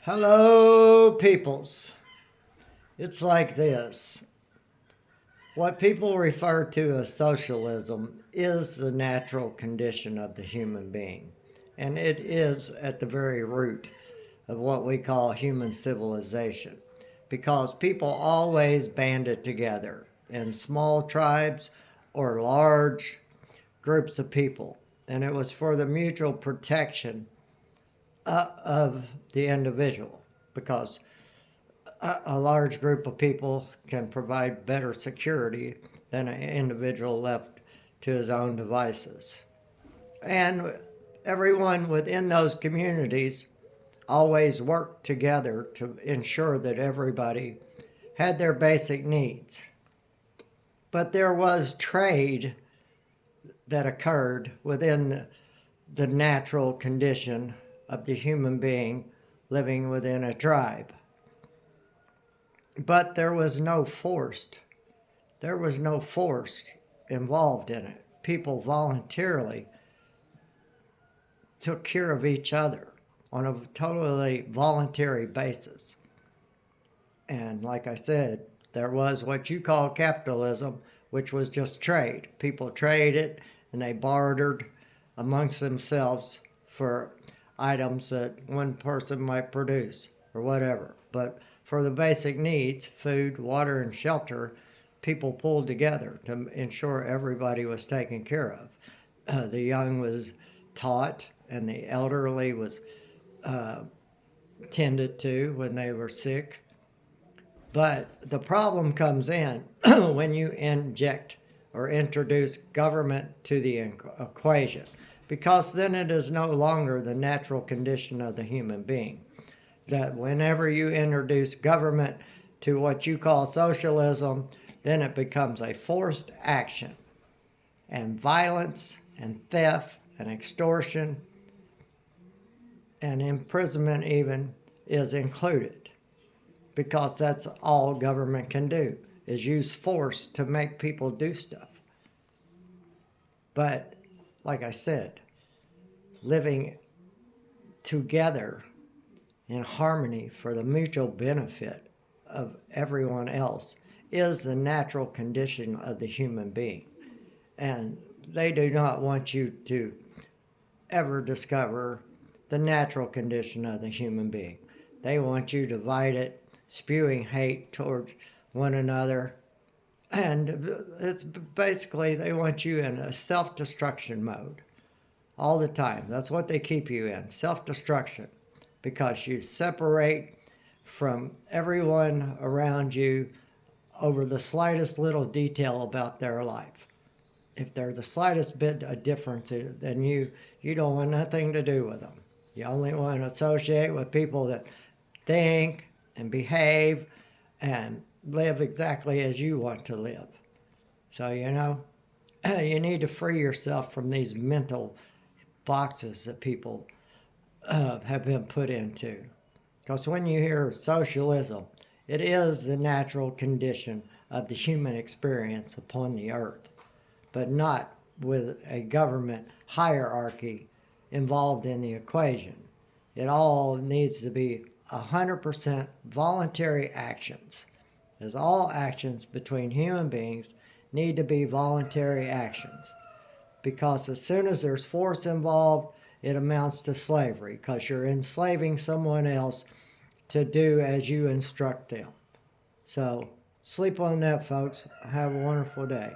Hello, peoples. It's like this. What people refer to as socialism is the natural condition of the human being, and it is at the very root of what we call human civilization, because people always banded together in small tribes or large groups of people, and it was for the mutual protection of the individual, because a large group of people can provide better security than an individual left to his own devices. And everyone within those communities always worked together to ensure that everybody had their basic needs. But there was trade that occurred within the natural condition of the human being living within a tribe. But there was no force involved in it. People voluntarily took care of each other on a totally voluntary basis. And like I said, there was what you call capitalism, which was just trade. People traded and they bartered amongst themselves for items that one person might produce or whatever. But for the basic needs, food, water, and shelter, people pulled together to ensure everybody was taken care of. The young was taught, and the elderly was tended to when they were sick. But the problem comes in when you inject or introduce government to the equation, because then it is no longer the natural condition of the human being. That whenever you introduce government to what you call socialism, then it becomes a forced action, and violence and theft and extortion and imprisonment even is included, because that's all government can do, is use force to make people do stuff. But like I said, living together in harmony for the mutual benefit of everyone else is the natural condition of the human being. And they do not want you to ever discover the natural condition of the human being. They want you divided, spewing hate towards one another. And it's basically they want you in a self-destruction mode all the time. That's what they keep you in, self-destruction, because you separate from everyone around you over the slightest little detail about their life. If there's the slightest bit of difference, then you don't want nothing to do with them. You only want to associate with people that think and behave and live exactly as you want to live. So, you need to free yourself from these mental boxes that people have been put into. Because when you hear socialism, it is the natural condition of the human experience upon the earth, but not with a government hierarchy involved in the equation. It all needs to be 100% voluntary actions, as all actions between human beings need to be voluntary actions. Because as soon as there's force involved, it amounts to slavery, because you're enslaving someone else to do as you instruct them. So sleep on that, folks. Have a wonderful day.